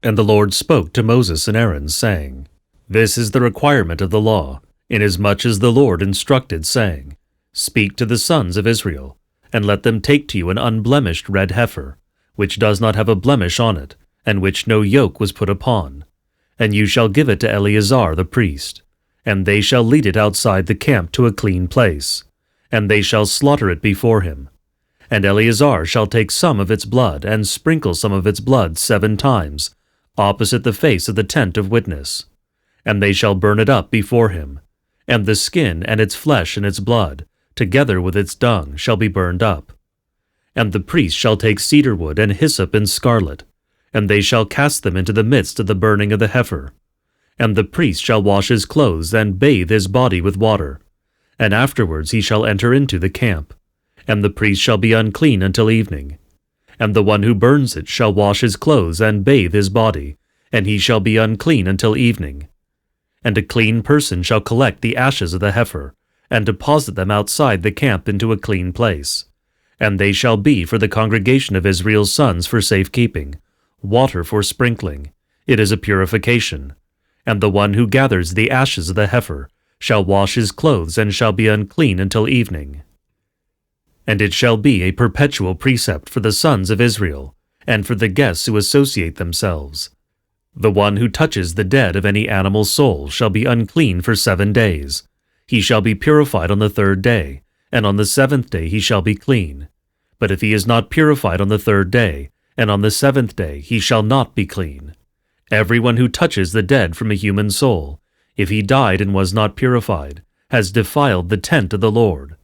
And the Lord spoke to Moses and Aaron, saying, This is the requirement of the law, inasmuch as the Lord instructed, saying, Speak to the sons of Israel, and let them take to you an unblemished red heifer, which does not have a blemish on it, and which no yoke was put upon. And you shall give it to Eleazar the priest, and they shall lead it outside the camp to a clean place, and they shall slaughter it before him. And Eleazar shall take some of its blood, and sprinkle some of its blood 7 times, opposite the face of the tent of witness. And they shall burn it up before him. And the skin and its flesh and its blood, together with its dung, shall be burned up. And the priest shall take cedar wood and hyssop and scarlet, and they shall cast them into the midst of the burning of the heifer. And the priest shall wash his clothes and bathe his body with water, and afterwards he shall enter into the camp. And the priest shall be unclean until evening. And the one who burns it shall wash his clothes and bathe his body, and he shall be unclean until evening. And a clean person shall collect the ashes of the heifer, and deposit them outside the camp into a clean place. And they shall be for the congregation of Israel's sons for safekeeping, water for sprinkling. It is a purification. And the one who gathers the ashes of the heifer shall wash his clothes and shall be unclean until evening. And it shall be a perpetual precept for the sons of Israel, and for the guests who associate themselves. The one who touches the dead of any animal's soul shall be unclean for 7 days. He shall be purified on the 3rd day, and on the 7th day he shall be clean. But if he is not purified on the 3rd day, and on the 7th day he shall not be clean. Everyone who touches the dead from a human soul, if he died and was not purified, has defiled the tent of the Lord.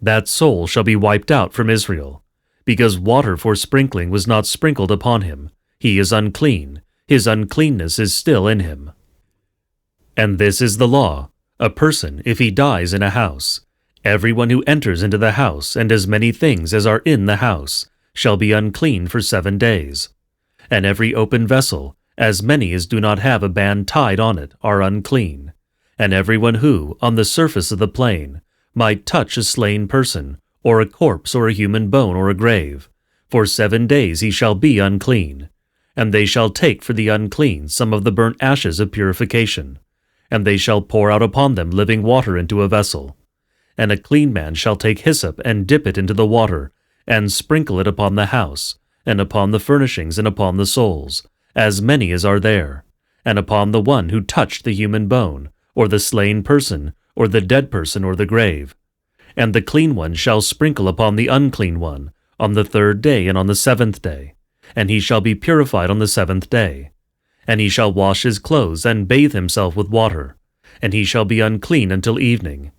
That soul shall be wiped out from Israel, because water for sprinkling was not sprinkled upon him. He is unclean. His uncleanness is still in him. And this is the law. A person, if he dies in a house, everyone who enters into the house, and as many things as are in the house, shall be unclean for 7 days. And every open vessel, as many as do not have a band tied on it, are unclean. And everyone who, on the surface of the plain, might touch a slain person, or a corpse, or a human bone, or a grave, for 7 days he shall be unclean. And they shall take for the unclean some of the burnt ashes of purification, and they shall pour out upon them living water into a vessel. And a clean man shall take hyssop and dip it into the water, and sprinkle it upon the house, and upon the furnishings, and upon the souls, as many as are there, and upon the one who touched the human bone, or the slain person, or the dead person, or the grave. And the clean one shall sprinkle upon the unclean one, on the 3rd day and on the 7th day, and he shall be purified on the 7th day. And he shall wash his clothes and bathe himself with water, and he shall be unclean until evening.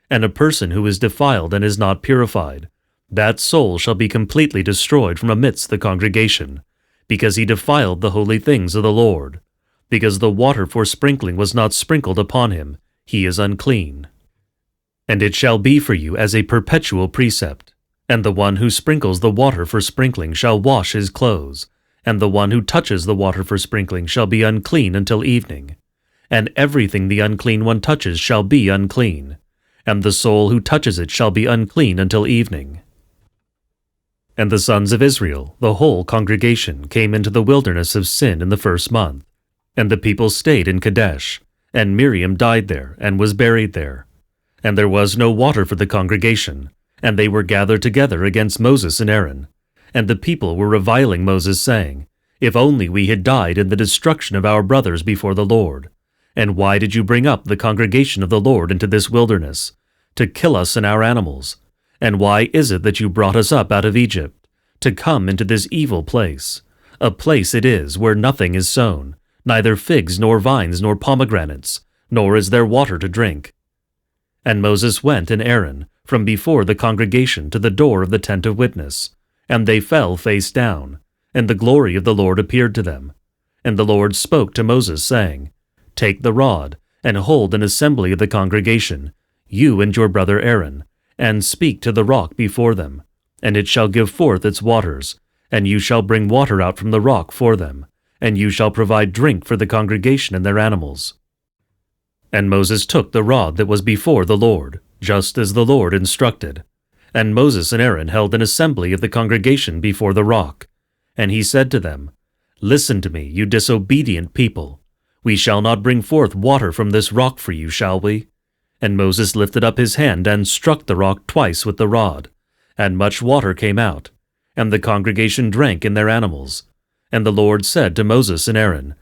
And a person who is defiled and is not purified, that soul shall be completely destroyed from amidst the congregation, because he defiled the holy things of the Lord. Because the water for sprinkling was not sprinkled upon him, he is unclean. And it shall be for you as a perpetual precept. And the one who sprinkles the water for sprinkling shall wash his clothes, and the one who touches the water for sprinkling shall be unclean until evening. And everything the unclean one touches shall be unclean, and the soul who touches it shall be unclean until evening. And the sons of Israel, the whole congregation, came into the wilderness of Sin in the 1st month. And the people stayed in Kadesh, and Miriam died there, and was buried there. And there was no water for the congregation, and they were gathered together against Moses and Aaron. And the people were reviling Moses, saying, If only we had died in the destruction of our brothers before the Lord. And why did you bring up the congregation of the Lord into this wilderness, to kill us and our animals? And why is it that you brought us up out of Egypt, to come into this evil place? A place it is where nothing is sown, neither figs nor vines nor pomegranates, nor is there water to drink. And Moses went and Aaron from before the congregation to the door of the tent of witness, and they fell face down, and the glory of the Lord appeared to them. And the Lord spoke to Moses, saying, Take the rod, and hold an assembly of the congregation, you and your brother Aaron, and speak to the rock before them, and it shall give forth its waters, and you shall bring water out from the rock for them, and you shall provide drink for the congregation and their animals. And Moses took the rod that was before the Lord, just as the Lord instructed. And Moses and Aaron held an assembly of the congregation before the rock. And he said to them, Listen to me, you disobedient people. We shall not bring forth water from this rock for you, shall we? And Moses lifted up his hand and struck the rock twice with the rod, and much water came out, and the congregation drank in their animals. And the Lord said to Moses and Aaron,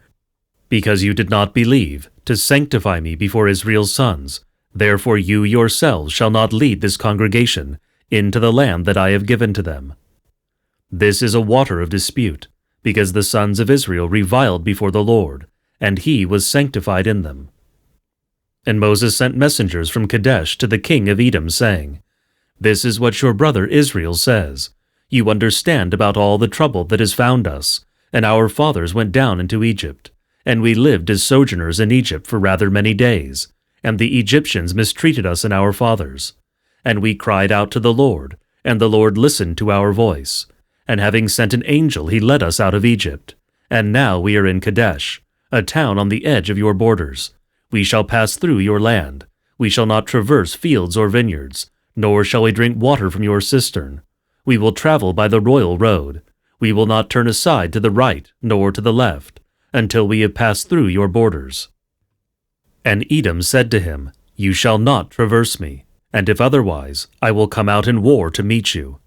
Because you did not believe, to sanctify me before Israel's sons, therefore you yourselves shall not lead this congregation into the land that I have given to them. This is a water of dispute, because the sons of Israel reviled before the Lord, and he was sanctified in them. And Moses sent messengers from Kadesh to the king of Edom, saying, This is what your brother Israel says. You understand about all the trouble that has found us, and our fathers went down into Egypt, and we lived as sojourners in Egypt for rather many days, and the Egyptians mistreated us and our fathers. And we cried out to the Lord, and the Lord listened to our voice. And having sent an angel, he led us out of Egypt. And now we are in Kadesh, a town on the edge of your borders. We shall pass through your land. We shall not traverse fields or vineyards, nor shall we drink water from your cistern. We will travel by the royal road. We will not turn aside to the right nor to the left, until we have passed through your borders. And Edom said to him, You shall not traverse me, and if otherwise, I will come out in war to meet you.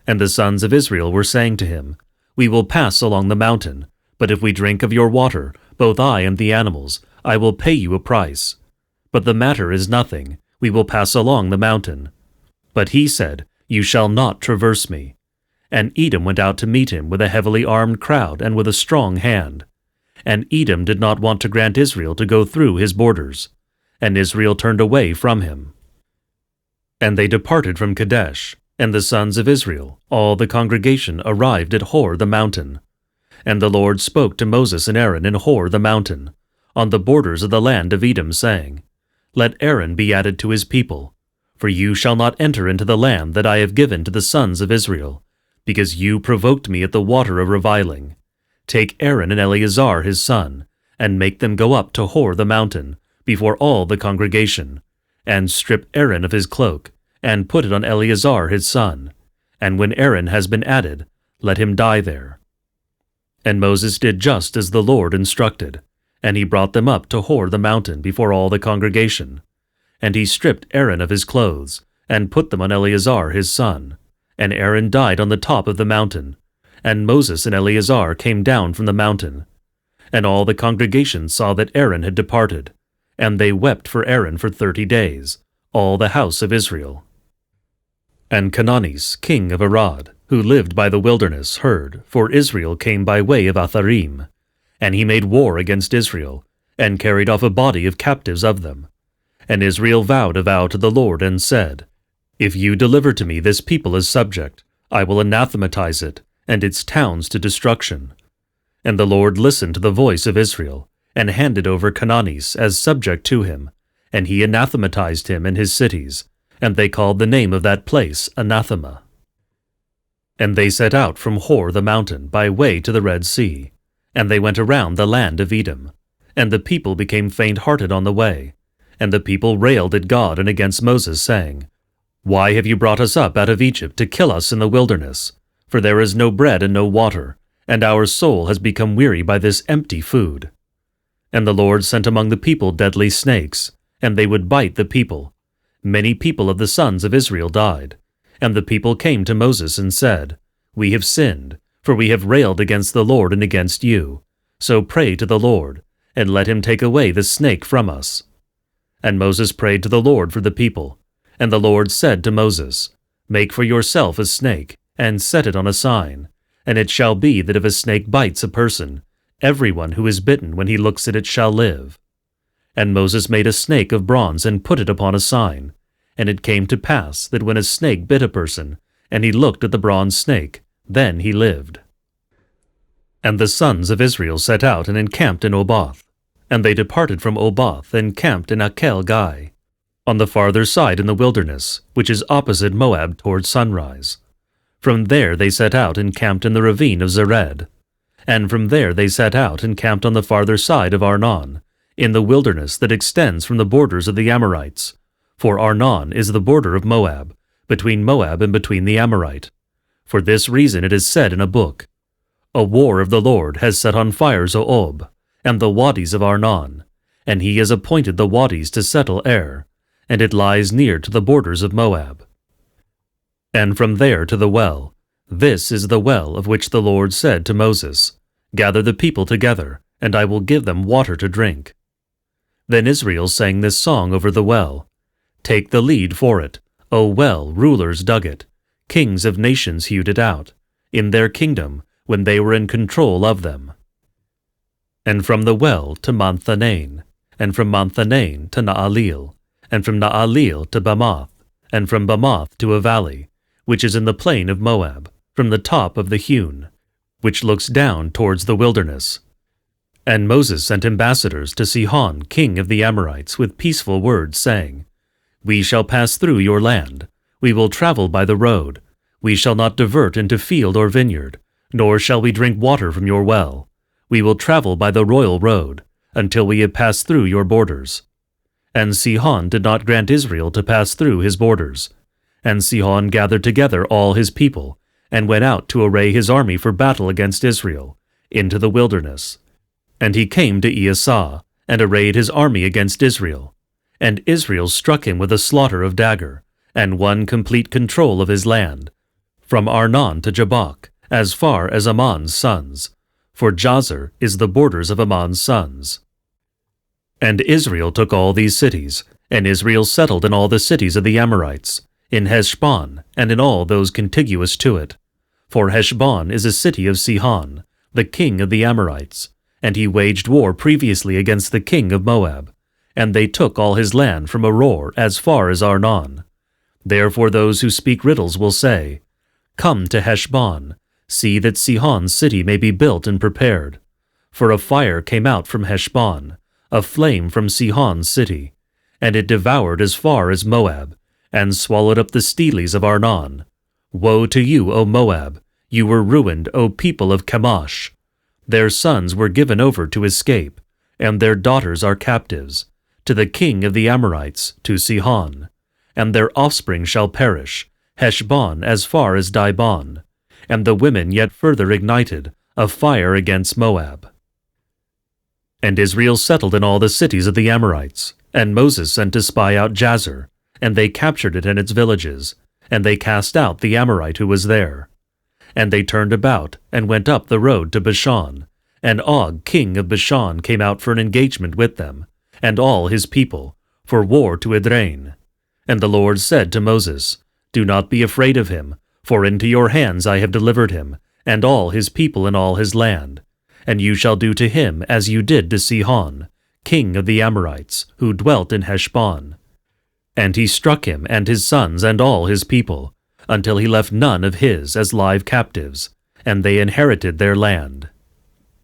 And the sons of Israel were saying to him, We will pass along the mountain, but if we drink of your water, both I and the animals, I will pay you a price. But the matter is nothing, we will pass along the mountain. But he said, You shall not traverse me. And Edom went out to meet him with a heavily armed crowd and with a strong hand. And Edom did not want to grant Israel to go through his borders. And Israel turned away from him. And they departed from Kadesh, and the sons of Israel, all the congregation, arrived at Hor the mountain. And the Lord spoke to Moses and Aaron in Hor the mountain, on the borders of the land of Edom, saying, Let Aaron be added to his people, for you shall not enter into the land that I have given to the sons of Israel, because you provoked me at the water of reviling. Take Aaron and Eleazar his son, and make them go up to Hor the mountain, before all the congregation, and strip Aaron of his cloak, and put it on Eleazar his son. And when Aaron has been added, let him die there. And Moses did just as the Lord instructed, and he brought them up to Hor the mountain before all the congregation. And he stripped Aaron of his clothes, and put them on Eleazar his son. And Aaron died on the top of the mountain, and Moses and Eleazar came down from the mountain. And all the congregation saw that Aaron had departed, and they wept for Aaron for 30 days, all the house of Israel. And Cleanness, king of Arad, who lived by the wilderness, heard, for Israel came by way of Atharim. And he made war against Israel, and carried off a body of captives of them. And Israel vowed a vow to the Lord, and said, If you deliver to me this people as subject, I will anathematize it, and its towns to destruction. And the Lord listened to the voice of Israel, and handed over Cleanness as subject to him, and he anathematized him in his cities, and they called the name of that place Anathema. And they set out from Hor the mountain by way to the Red Sea, and they went around the land of Edom. And the people became faint-hearted on the way, and the people railed at God and against Moses, saying, Why have you brought us up out of Egypt to kill us in the wilderness? For there is no bread and no water, and our soul has become weary by this empty food. And the Lord sent among the people deadly snakes, and they would bite the people. Many people of the sons of Israel died. And the people came to Moses and said, We have sinned, for we have railed against the Lord and against you. So pray to the Lord, and let him take away the snake from us. And Moses prayed to the Lord for the people. And the Lord said to Moses, Make for yourself a snake, and set it on a sign. And it shall be that if a snake bites a person, everyone who is bitten when he looks at it shall live. And Moses made a snake of bronze and put it upon a sign. And it came to pass that when a snake bit a person, and he looked at the bronze snake, then he lived. And the sons of Israel set out and encamped in Oboth. And they departed from Oboth and camped in Akel-Gai, on the farther side in the wilderness, which is opposite Moab toward sunrise. From there they set out and camped in the ravine of Zered. And from there they set out and camped on the farther side of Arnon, in the wilderness that extends from the borders of the Amorites. For Arnon is the border of Moab, between Moab and between the Amorite. For this reason it is said in a book, A war of the Lord has set on fire Zo'ob, and the wadis of Arnon, and he has appointed the wadis to settle Er, and it lies near to the borders of Moab. And from there to the well, this is the well of which the Lord said to Moses, Gather the people together, and I will give them water to drink. Then Israel sang this song over the well, Take the lead for it, O well, rulers dug it, kings of nations hewed it out, in their kingdom, when they were in control of them. And from the well to Manthanain, and from Manthanain to Naalil, and from Naalil to Bamoth, and from Bamoth to a valley, which is in the plain of Moab, from the top of the hewn, which looks down towards the wilderness. And Moses sent ambassadors to Sihon, king of the Amorites, with peaceful words, saying, We shall pass through your land, we will travel by the road, we shall not divert into field or vineyard, nor shall we drink water from your well. We will travel by the royal road, until we have passed through your borders. And Sihon did not grant Israel to pass through his borders. And Sihon gathered together all his people, and went out to array his army for battle against Israel, into the wilderness. And he came to Esau, and arrayed his army against Israel. And Israel struck him with a slaughter of dagger, and won complete control of his land, from Arnon to Jabbok, as far as Ammon's sons, for Jazer is the borders of Ammon's sons. And Israel took all these cities, and Israel settled in all the cities of the Amorites, in Heshbon, and in all those contiguous to it. For Heshbon is a city of Sihon, the king of the Amorites, and he waged war previously against the king of Moab, and they took all his land from Aroer as far as Arnon. Therefore those who speak riddles will say, Come to Heshbon, see that Sihon's city may be built and prepared. For a fire came out from Heshbon, a flame from Sihon's city, and it devoured as far as Moab, and swallowed up the steles of Arnon. Woe to you, O Moab! You were ruined, O people of Chemosh! Their sons were given over to escape, and their daughters are captives, to the king of the Amorites, to Sihon. And their offspring shall perish, Heshbon as far as Dibon, and the women yet further ignited, a fire against Moab. And Israel settled in all the cities of the Amorites, and Moses sent to spy out Jazer, and they captured it and its villages, and they cast out the Amorite who was there. And they turned about, and went up the road to Bashan, and Og king of Bashan came out for an engagement with them, and all his people, for war to Edrei. And the Lord said to Moses, Do not be afraid of him, for into your hands I have delivered him, and all his people in all his land. And you shall do to him as you did to Sihon, king of the Amorites, who dwelt in Heshbon. And he struck him and his sons and all his people, until he left none of his as live captives, and they inherited their land.